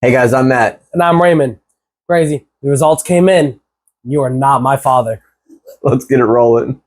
Hey guys, I'm Matt. And I'm Raymond. Crazy. The results came in. You are not my father. Let's get it rolling.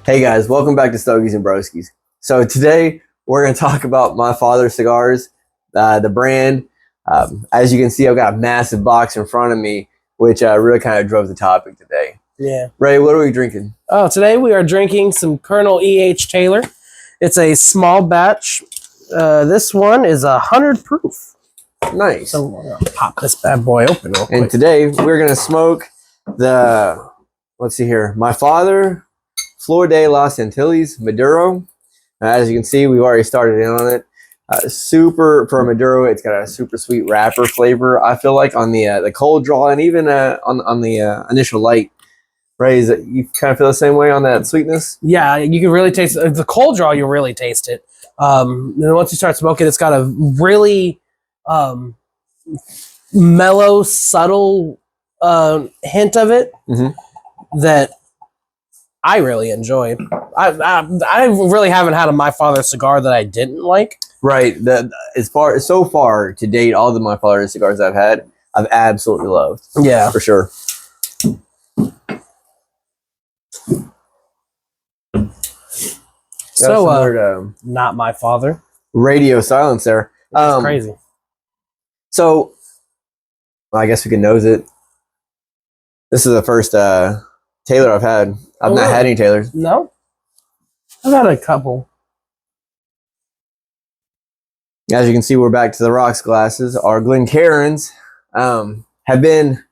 Hey guys, welcome back to Stogies and Broskies. So today we're going to talk about My Father cigars, the brand. As you can see, I've got a massive box in front of me, which really kind of drove the topic today. Yeah. Ray, what are we drinking? Oh, today we are drinking some Colonel E.H Taylor. It's a small batch. This one is 100 proof. Nice. So we're going to pop this bad boy open real quick. And today we're going to smoke the, let's see here, My Father Flor de las Antillas Maduro. As you can see, we've already started in on it. For Maduro, it's got a super sweet wrapper flavor. I feel like on the cold draw and even on the initial light. Ray, you kind of feel the same way on that sweetness? Yeah, you can really taste it. The cold draw, you'll really taste it. Then once you start smoking, it's got a really mellow, subtle hint of it that I really enjoy. I really haven't had a My Father cigar that I didn't like. Right. So far to date, all the My Father cigars I've had, I've absolutely loved. Yeah, for sure. So, not My Father. Radio silence there. That's crazy. So, well, I guess we can nose it. This is the first Taylor I've had. I've not had any Taylors. No? I've had a couple. As you can see, we're back to the rocks glasses. Our Glencairns have been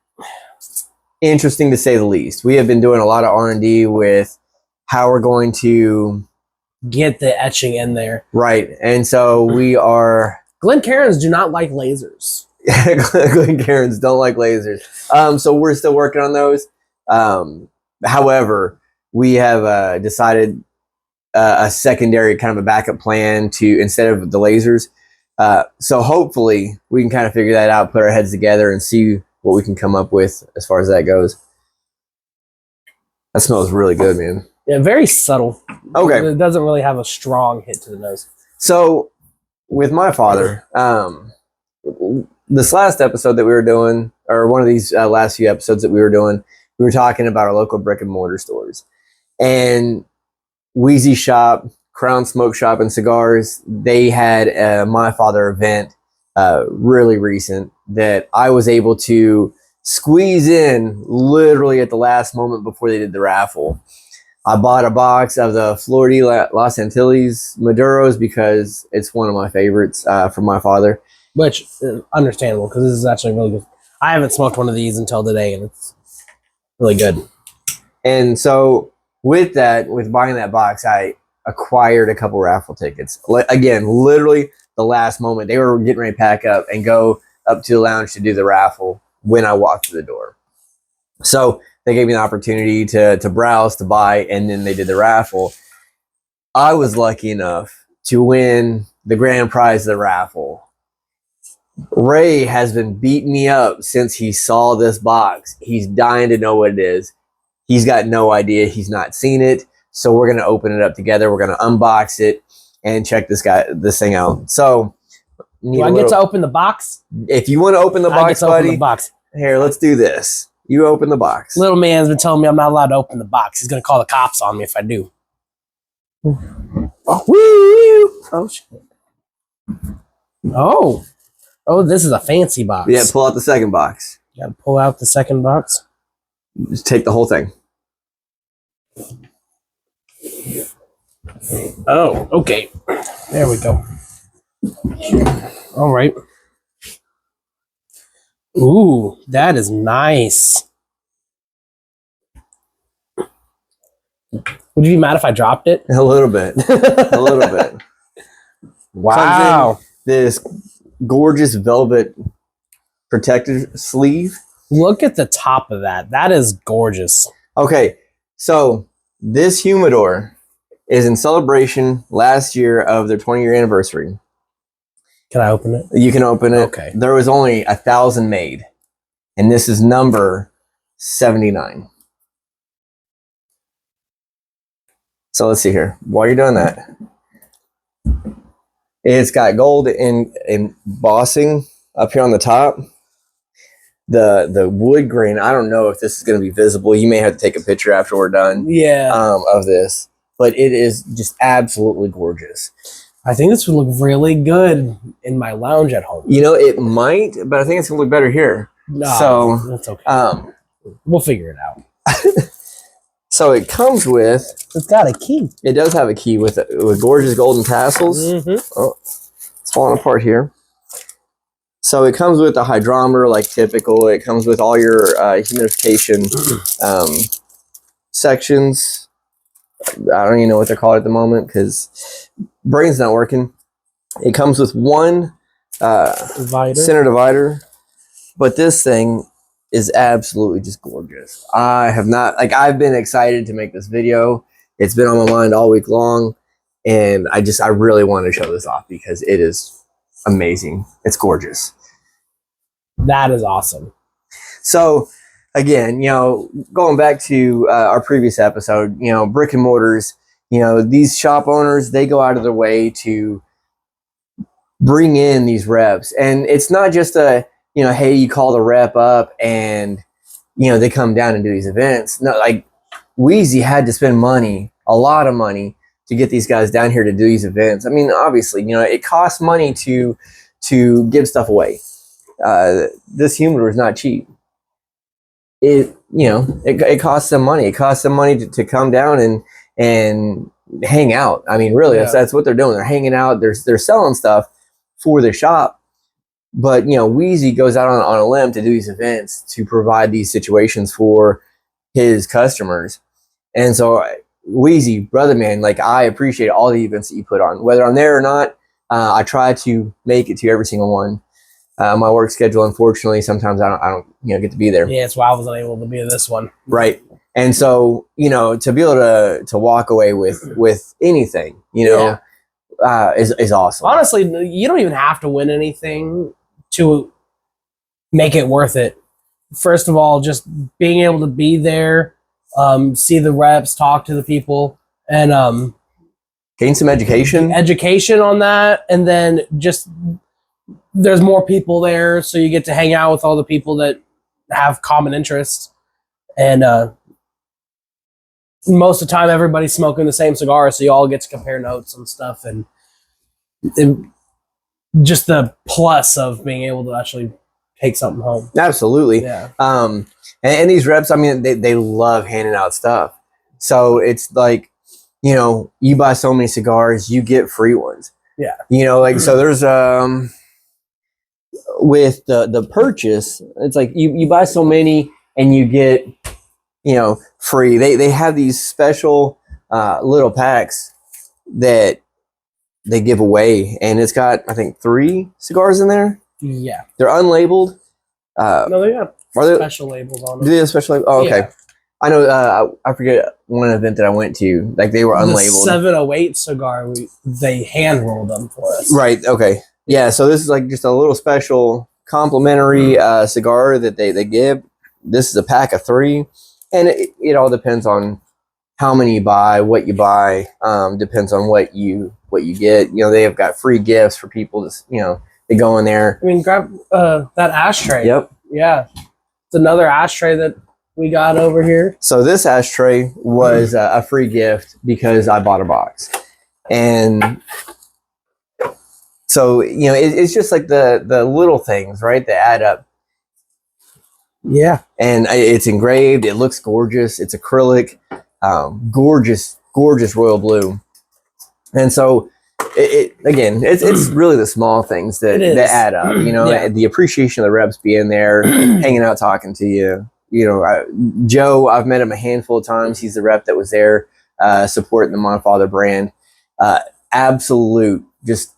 interesting to say the least. We have been doing a lot of R&D with how we're going to get the etching in there. Right. And so we are... Glencairns do not like lasers. Glencairns don't like lasers. So we're still working on those. However, we have decided a secondary kind of a backup plan to instead of the lasers. So hopefully we can kind of figure that out, put our heads together and see what we can come up with as far as that goes. That smells really good, man. Yeah, very subtle. Okay. It doesn't really have a strong hit to the nose. So with My Father, this last episode that we were doing, or one of these last few episodes that we were doing, we were talking about our local brick and mortar stores. And Wheezy Shop, Crown Smoke Shop and Cigars, they had a My Father event really recent that I was able to squeeze in literally at the last moment before they did the raffle. I bought a box of the Flor de las Antillas Maduros because it's one of my favorites from My Father. Which is understandable because this is actually really good. I haven't smoked one of these until today, and it's really good. And so with buying that box, I acquired a couple raffle tickets. Again, literally the last moment. They were getting ready to pack up and go up to the lounge to do the raffle when I walked through the door. So they gave me the opportunity to browse, to buy, and then they did the raffle. I was lucky enough to win the grand prize of the raffle. Ray has been beating me up since he saw this box. He's dying to know what it is. He's got no idea. He's not seen it. So we're going to open it up together. We're going to unbox it and check this thing out. So do I get to open the box? If you want to open the box, buddy, open the box. Here, let's do this. You open the box. Little man's been telling me I'm not allowed to open the box. He's going to call the cops on me if I do. Oh, shit. Oh, this is a fancy box. Yeah, pull out the second box. Got to pull out the second box. Just take the whole thing. Oh, okay. There we go. All right. Ooh, that is nice. Would you be mad if I dropped it? A little bit. A little bit. Wow. This gorgeous velvet protective sleeve. Look at the top of that. That is gorgeous. Okay, so this humidor is in celebration last year of their 20-year anniversary. Can I open it? You can open it. Okay. There was only 1,000 made, and this is number 79. So let's see here. While you're doing that, it's got gold in embossing up here on the top. The wood grain, I don't know if this is going to be visible. You may have to take a picture after we're done Yeah. of this, but it is just absolutely gorgeous. I think this would look really good in my lounge at home. You know, it might, but I think it's going to look better here. No, So that's okay. We'll figure it out. So it comes with. It's got a key. It does have a key with gorgeous golden tassels. Oh, it's falling apart here. So it comes with a hydrometer, like typical. It comes with all your humidification sections. I don't even know what they're called at the moment because brain's not working. It comes with one center divider, but this thing is absolutely just gorgeous. I've been excited to make this video. It's been on my mind all week long, and I really want to show this off because it is amazing. It's gorgeous. That is awesome. So again, going back to our previous episode, brick and mortars, these shop owners, they go out of their way to bring in these reps. And it's not just hey, you call the rep up and, they come down and do these events. No, like Wheezy had to spend money, a lot of money, to get these guys down here to do these events. I mean, obviously, it costs money to give stuff away. This humidor is not cheap. It costs them money. It costs them money to come down and hang out. I mean, really, that's what they're doing. They're hanging out. They're selling stuff for the shop. But Wheezy goes out on a limb to do these events to provide these situations for his customers. And so, Wheezy, brother man, like I appreciate all the events that you put on, whether I'm there or not. I try to make it to every single one. My work schedule, unfortunately, sometimes I don't get to be there. Yeah, that's why I wasn't able to be in this one. Right. And so, to be able to walk away with anything, is awesome. Honestly, you don't even have to win anything to make it worth it. First of all, just being able to be there, see the reps, talk to the people, and gain some education on that, and then just there's more people there, so you get to hang out with all the people that have common interests, and most of the time everybody's smoking the same cigar, so you all get to compare notes and stuff, and just the plus of being able to actually take something home. Absolutely. Yeah. And these reps, I mean, they love handing out stuff. So it's like, you buy so many cigars, you get free ones. Yeah. So there's with the purchase, it's like you buy so many and you get, free. They have these special little packs that they give away, and it's got, I think, 3 cigars in there. Yeah. They're unlabeled. No, they got special labels on them. Do they have special labels? Oh, okay. Yeah. I know, I forget one event that I went to, like they were unlabeled. The 708 cigar, they hand rolled them for us. Right, okay. Yeah, so this is like just a little special complimentary cigar that they give. This is a pack of 3, and it all depends on how many you buy, what you buy. Depends on what you get. They have got free gifts for people to, they go in there. I mean, grab that ashtray. Yep. Yeah. It's another ashtray that we got over here. So this ashtray was a free gift because I bought a box. And so, it's just like the little things, right, that add up. Yeah. And it's engraved. It looks gorgeous. It's acrylic. Gorgeous royal blue. And so, it's really the small things that add up. The appreciation of the reps being there, hanging out, talking to you. Joe, I've met him a handful of times. He's the rep that was there supporting the Monfather brand. Absolute just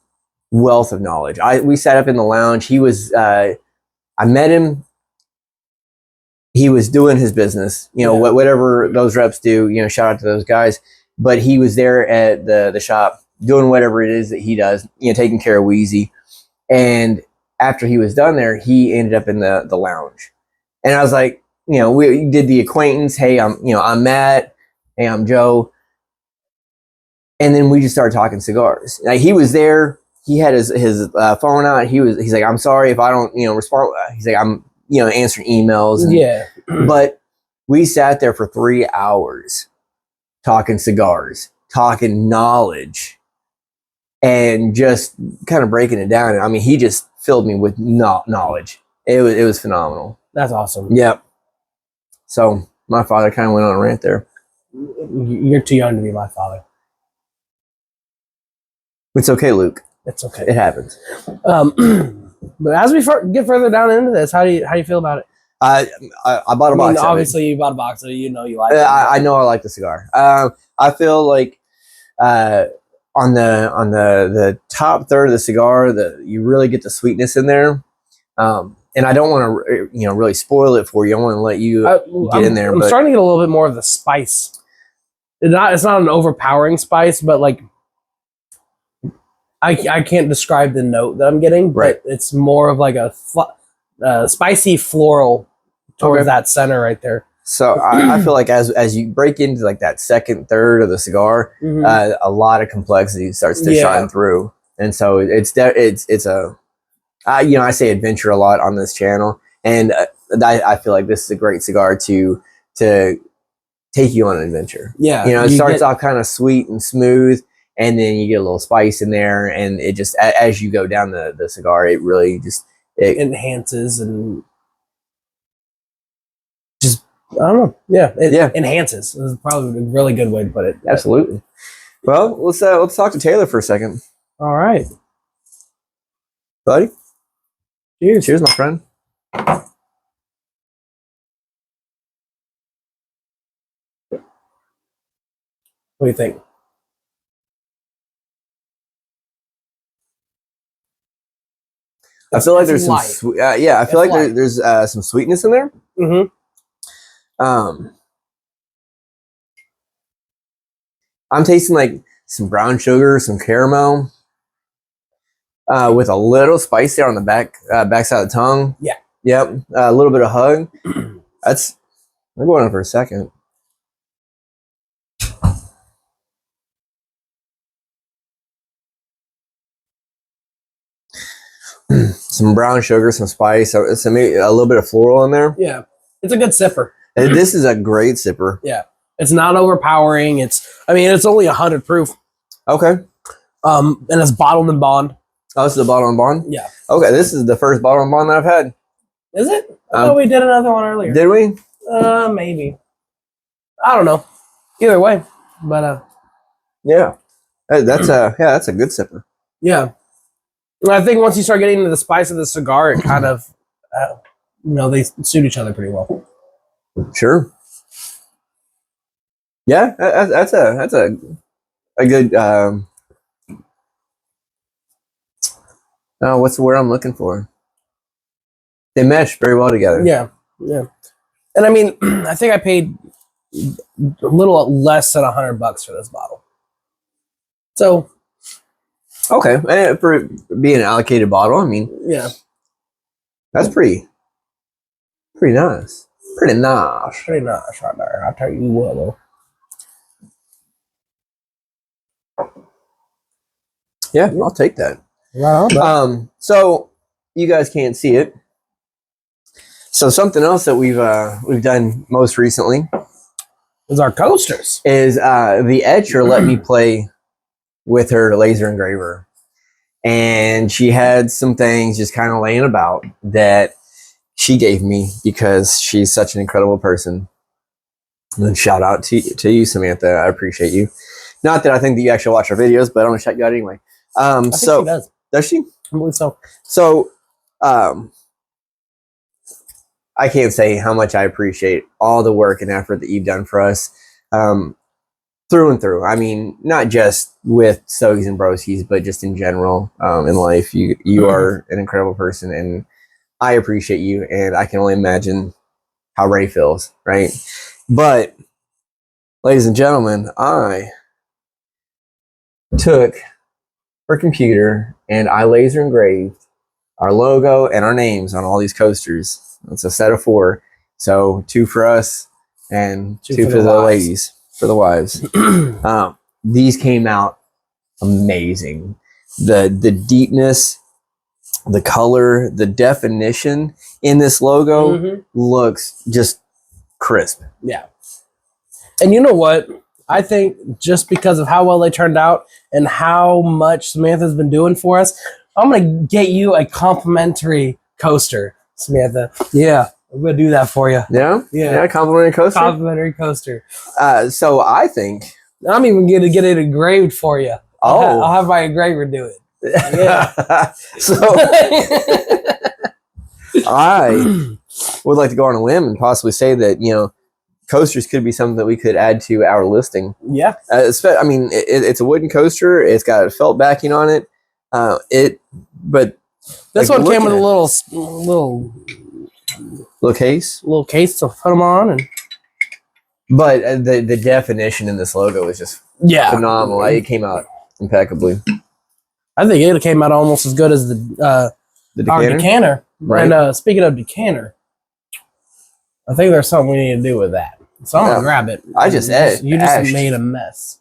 wealth of knowledge. We sat up in the lounge. He was, I met him he was doing his business, you know, whatever those reps do, you know, shout out to those guys. But he was there at the shop doing whatever it is that he does, you know, taking care of Wheezy. And after he was done there, he ended up in the lounge. And I was like, you know, we did the acquaintance. Hey, I'm Matt. Hey, I'm Joe. And then we just started talking cigars. Like, he was there. He had his phone out. He's like, I'm sorry if I don't, you know, respond. He's like, I'm, you know, answering emails. And, but we sat there for 3 hours talking cigars, talking knowledge, and just kind of breaking it down. I mean, he just filled me with knowledge. It was phenomenal. That's awesome. Yep. So my father kind of went on a rant there. You're too young to be my father. It's okay, Luke. It's okay. It happens. But as we get further down into this, how do you feel about it? I bought a box. Obviously, you bought a box, so you know you like it. I know I like the cigar. I feel like on the top third of the cigar, you really get the sweetness in there. And I don't want to, you know, really spoil it for you. I want to let you get in there. I'm starting to get a little bit more of the spice. It's not an overpowering spice, but like I can't describe the note that I'm getting, but it's more of like a spicy floral towards that center right there. So I feel like as you break into like that second third of the cigar, a lot of complexity starts to shine through, and so it's a you know, I say adventure a lot on this channel, and I feel like this is a great cigar to take you on an adventure. Yeah, you know, it starts off kind of sweet and smooth, and then you get a little spice in there, and it just as you go down the cigar, it really just it enhances and just I don't know. Yeah, it enhances. This is probably a really good way to put it. Absolutely. Well, let's talk to Taylor for a second. All right, buddy. Cheers, my friend. What do you think? I feel like there's some I feel like there's some sweetness in there. I'm tasting like some brown sugar, some caramel, with a little spice there on the backside of the tongue. Yeah. Yep. A little bit of hug. I'm going on for a second. Some brown sugar, some spice, maybe a little bit of floral in there. Yeah, it's a good sipper. This is a great sipper. Yeah, it's not overpowering. It's only 100 proof. Okay. And it's bottled in bond. Oh, this is the bottle and bond? Yeah. Okay, this is the first bottle and bond that I've had. Is it? I thought we did another one earlier. Did we? Maybe. I don't know. Either way, but yeah, that's a good sipper. Yeah. I think once you start getting into the spice of the cigar, it kind of, they suit each other pretty well. Sure. Yeah, that's a good. What's the word I'm looking for? They mesh very well together. Yeah, yeah. And I think I paid a little less than $100 for this bottle. So. Okay, and for being an allocated bottle, yeah, that's pretty nice. Pretty nice right there. I'll tell you what, though. Yeah, I'll take that. Right on. So you guys can't see it. So something else that we've done most recently is our coasters. Is the etcher let me play with her laser engraver, and she had some things just kind of laying about that she gave me because she's such an incredible person. And shout out to you, Samantha. I appreciate you. Not that I think that you actually watch our videos, but I'm gonna shout you out anyway. I think she does. Does she? I believe so. So, I can't say how much I appreciate all the work and effort that you've done for us. Through and through. Not just with Stogies and Broskies, but just in general in life. You are an incredible person, and I appreciate you. And I can only imagine how Ray feels, right? But, ladies and gentlemen, I took our computer and I laser engraved our logo and our names on all these coasters. It's a set of 4. So 2 for us and 2 for the ladies, for the wives. These came out amazing. The deepness, the color, the definition in this logo looks just crisp. Yeah. And you know what? I think just because of how well they turned out and how much Samantha's been doing for us, I'm going to get you a complimentary coaster, Samantha. Yeah, I'm going to do that for you. Yeah? Yeah, complimentary coaster? Complimentary coaster. So I think... I'm even going to get it engraved for you. I'll have my engraver do it. Yeah. So I would like to go on a limb and possibly say that, you know, coasters could be something that we could add to our listing. Yeah. I mean, it's a wooden coaster. It's got a felt backing on it. But this one came with a little case to put them on, but the definition in this logo is just phenomenal. It came out impeccably. I think it came out almost as good as the decanter. Right. And speaking of decanter, I think there's something we need to do with that. So I'm gonna grab it. I just you just made a mess.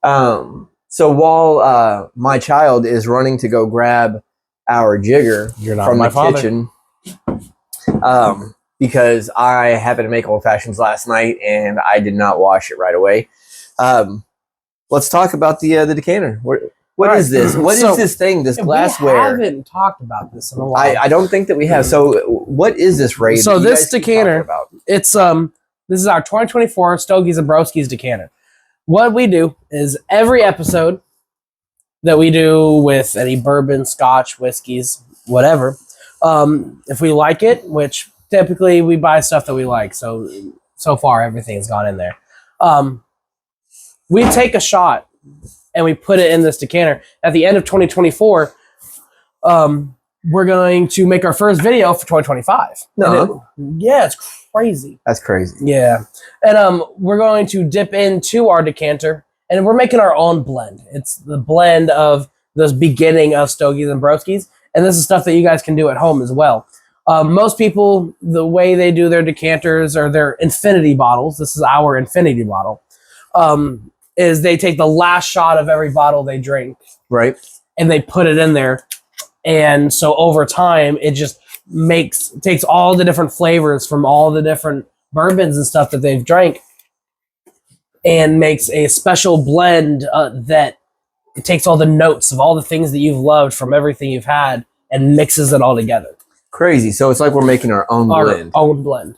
So while my child is running to go grab our jigger from the kitchen, because I happened to make old fashions last night and I did not wash it right away. Let's talk about the decanter. What is this? What is this thing? This glassware? We haven't talked about this in a while. I don't think that we have. So what is this, Ray? So this decanter, it's this is our 2024 Stogies and Broskies decanter. What we do is every episode that we do with any bourbon, scotch, whiskeys, whatever, if we like it, which typically we buy stuff that we like, so far everything's gone in there. We take a shot and we put it in this decanter. At the end of 2024, we're going to make our first video for 2025. No. It's crazy. That's crazy. Yeah. And we're going to dip into our decanter, and we're making our own blend. It's the blend of the beginning of Stogies and Broskies, and this is stuff that you guys can do at home as well. Most people, the way they do their decanters or their infinity bottles, this is our infinity bottle, is they take the last shot of every bottle they drink. Right. And they put it in there. And so over time, it just takes all the different flavors from all the different bourbons and stuff that they've drank and makes a special blend that it takes all the notes of all the things that you've loved from everything you've had and mixes it all together. Crazy. So it's like we're making our own blend. Our own blend.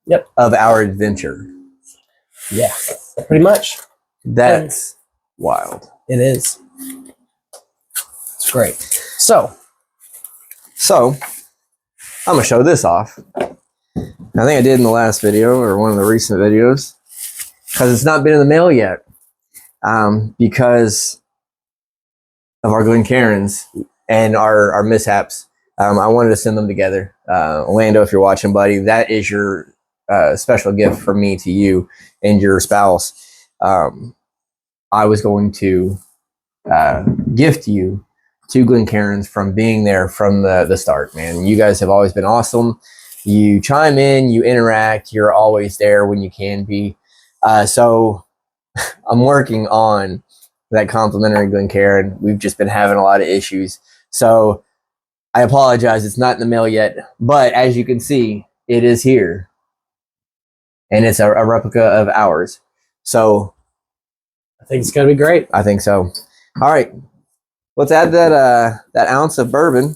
Yep. Of our adventure. Yeah, pretty much. That's wild. It is. It's great. So I'm gonna show this off. I think I did in the last video or one of the recent videos because it's not been in the mail yet. Because of our Glencairns and our mishaps, I wanted to send them together. Orlando, if you're watching, buddy, that is your special gift from me to you and your spouse. I was going to gift you 2 Glencairns from being there from the start, man. You guys have always been awesome. You chime in, you interact, you're always there when you can be. So I'm working on that complimentary Glencairn. We've just been having a lot of issues. So I apologize. It's not in the mail yet. But as you can see, it is here. And it's a replica of ours. So I think it's going to be great. I think so. All right. Let's add that ounce of bourbon,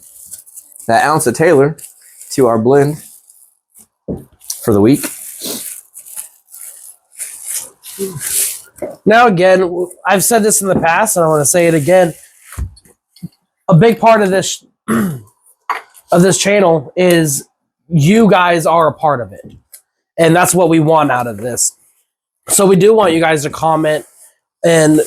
that ounce of Taylor to our blend for the week. Now, again, I've said this in the past, and I want to say it again. A big part of this channel is you guys are a part of it, and that's what we want out of this. So we do want you guys to comment and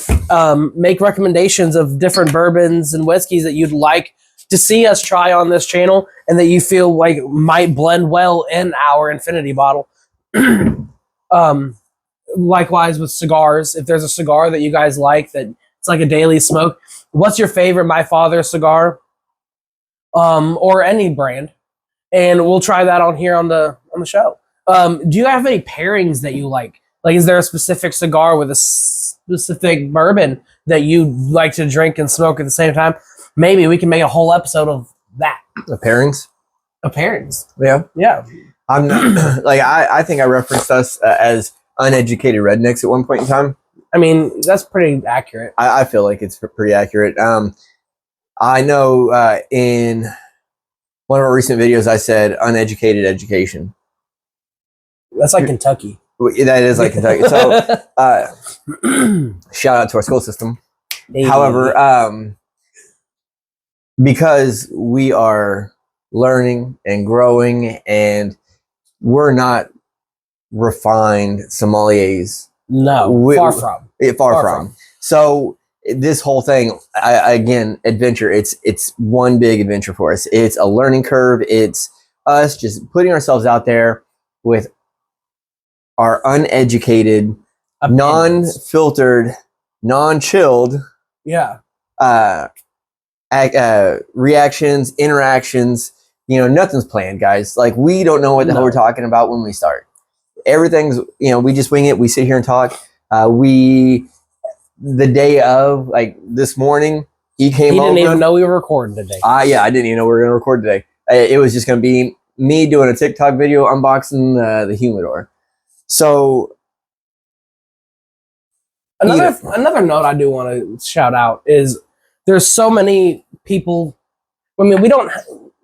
make recommendations of different bourbons and whiskeys that you'd like to see us try on this channel and that you feel like might blend well in our infinity bottle. Likewise with cigars, if there's a cigar that you guys like that it's like a daily smoke, what's your favorite My Father cigar, or any brand, and we'll try that on here on the show. Do you have any pairings that you like? Like, is there a specific cigar with a specific bourbon that you like to drink and smoke at the same time? Maybe we can make a whole episode of that. The pairings. Yeah. I'm not like I think I referenced us as uneducated rednecks at one point in time. I mean, that's pretty accurate. I feel like it's pretty accurate. I know in one of our recent videos I said uneducated education. That's like Kentucky. That is like Kentucky. So shout out to our school system. Hey. However, because we are learning and growing and we're not refined sommeliers. No, far from. Far from. So this whole thing, again, adventure, it's one big adventure for us. It's a learning curve. It's us just putting ourselves out there with our uneducated, non-filtered, non-chilled reactions, interactions. Nothing's planned, guys. Like, we don't know what the hell we're talking about when we start. Everything's, we just wing it. We sit here and talk. The day of, like this morning, he came over. He didn't even know we were recording today. Yeah, I didn't even know we were going to record today. It was just going to be me doing a TikTok video unboxing the humidor. So another note I do want to shout out is there's so many people. I mean, we don't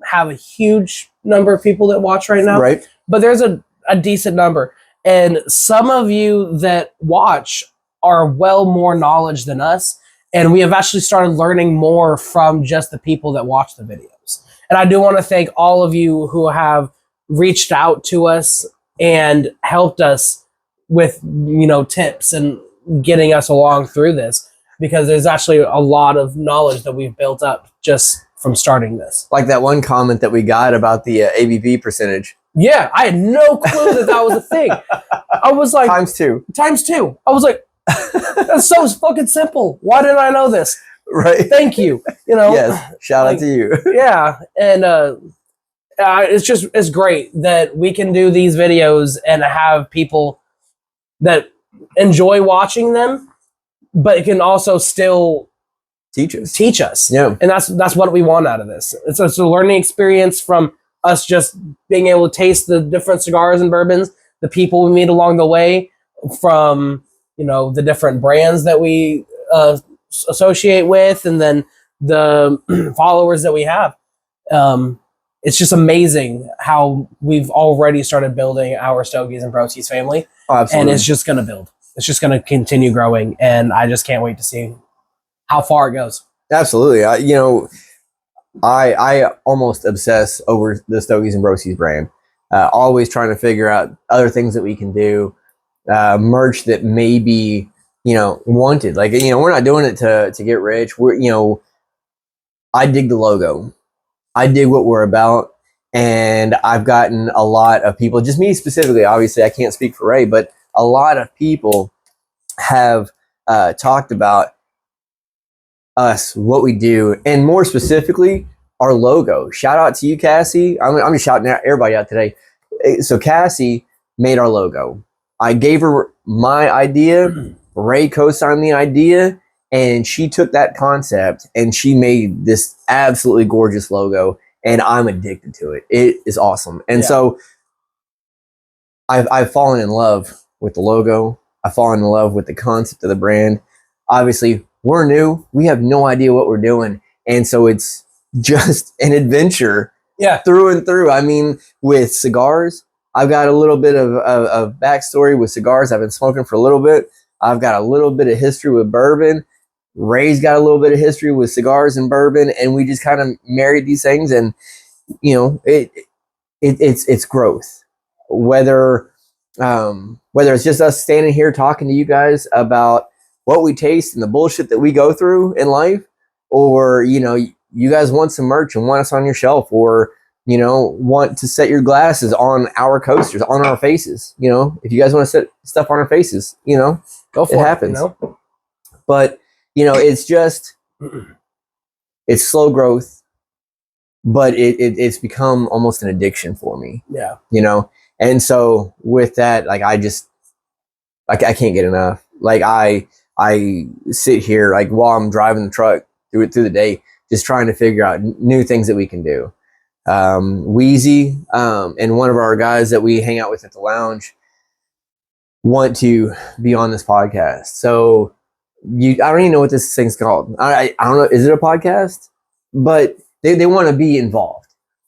have a huge number of people that watch right now, right? But there's a decent number, and some of you that watch are well more knowledge than us, and we have actually started learning more from just the people that watch the videos. And I do want to thank all of you who have reached out to us and helped us with tips and getting us along through this, because there's actually a lot of knowledge that we've built up just from starting this. Like that one comment that we got about the ABV percentage. Yeah, I had no clue that was a thing. I was like, times two. I was like, that's so fucking simple. Why didn't I know this? Right. Thank you. Yes. Shout out to you. Yeah. And it's great that we can do these videos and have people that enjoy watching them, but it can also still teach us. Yeah. And that's what we want out of this. It's a learning experience from us, just being able to taste the different cigars and bourbons, the people we meet along the way, from the different brands that we associate with, and then the followers that we have. It's just amazing how we've already started building our Stogies and Broskies family. Oh, absolutely. And it's just going to build. It's just going to continue growing, and I just can't wait to see how far it goes. Absolutely. I almost obsess over the Stogies and Broskies brand. Always trying to figure out other things that we can do, merch that may be, wanted. Like, we're not doing it to get rich. I dig the logo. I dig what we're about. And I've gotten a lot of people, just me specifically, obviously I can't speak for Ray, but a lot of people have talked about us, what we do, and more specifically, our logo. Shout out to you, Cassie. I'm just shouting everybody out today. So Cassie made our logo. I gave her my idea. Ray co-signed the idea, and she took that concept and she made this absolutely gorgeous logo, and I'm addicted to it. It is awesome. And so I've fallen in love with the logo. I've fallen in love with the concept of the brand. Obviously, we're new. We have no idea what we're doing. And so it's just an adventure through and through. I mean, with cigars, I've got a little bit of backstory with cigars. I've been smoking for a little bit. I've got a little bit of history with bourbon. Ray's got a little bit of history with cigars and bourbon, and we just kind of married these things. And it's growth. Whether it's just us standing here talking to you guys about what we taste and the bullshit that we go through in life, or you guys want some merch and want us on your shelf, or want to set your glasses on our coasters, on our faces, if you guys want to set stuff on our faces, Go for it. it happens. But it's just it's slow growth, but it's become almost an addiction for me. Yeah. And so with that, like I can't get enough. Like I sit here like while I'm driving the truck through the day, just trying to figure out new things that we can do. Wheezy and one of our guys that we hang out with at the lounge want to be on this podcast. So I don't even know what this thing's called. I don't know. Is it a podcast? But they want to be involved.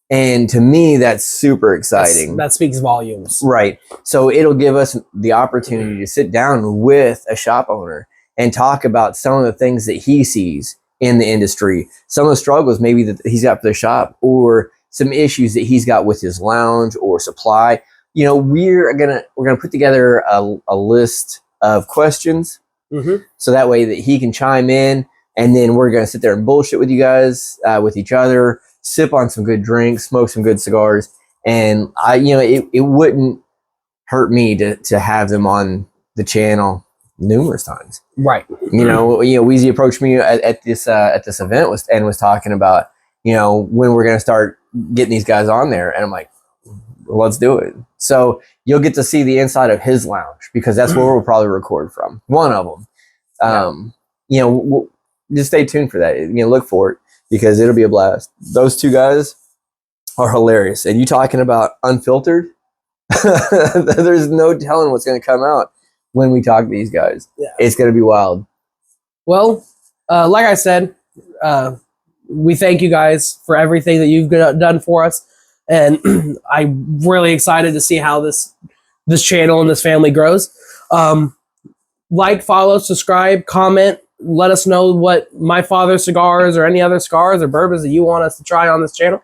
And to me, that's super exciting. That speaks volumes. Right. So it'll give us the opportunity to sit down with a shop owner and talk about some of the things that he sees in the industry, some of the struggles maybe that he's got for the shop, or some issues that he's got with his lounge or supply. We're gonna put together a list of questions, so that way that he can chime in, and then we're gonna sit there and bullshit with you guys, with each other, sip on some good drinks, smoke some good cigars, and it wouldn't hurt me to have them on the channel numerous times. Right. Weezy approached me at this event was talking about when we're gonna start getting these guys on there, and I'm like, let's do it. So you'll get to see the inside of his lounge, because that's where we'll probably record from. One of them. Just stay tuned for that. Look for it, because it'll be a blast. Those two guys are hilarious. And you talking about unfiltered? There's no telling what's going to come out when we talk to these guys. Yeah. It's going to be wild. Well, like I said, we thank you guys for everything that you've done for us. And I'm really excited to see how this channel and this family grows. Like, follow, subscribe, comment. Let us know what My Father cigars or any other cigars or bourbons that you want us to try on this channel.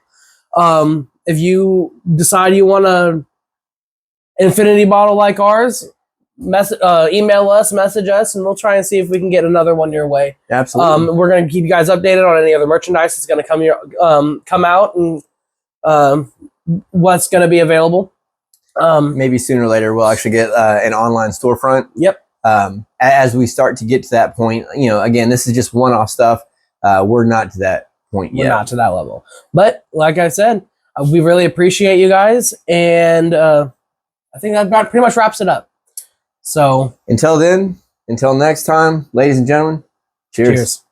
If you decide you want an infinity bottle like ours, email us, message us, and we'll try and see if we can get another one your way. Absolutely. We're going to keep you guys updated on any other merchandise that's going to come out, and what's going to be available. Maybe sooner or later we'll actually get an online storefront. Yep. As we start to get to that point, again, this is just one-off stuff. We're not to that point yet. We're not to that level. But like I said, we really appreciate you guys, and I think that pretty much wraps it up. So until then, until next time, ladies and gentlemen, cheers.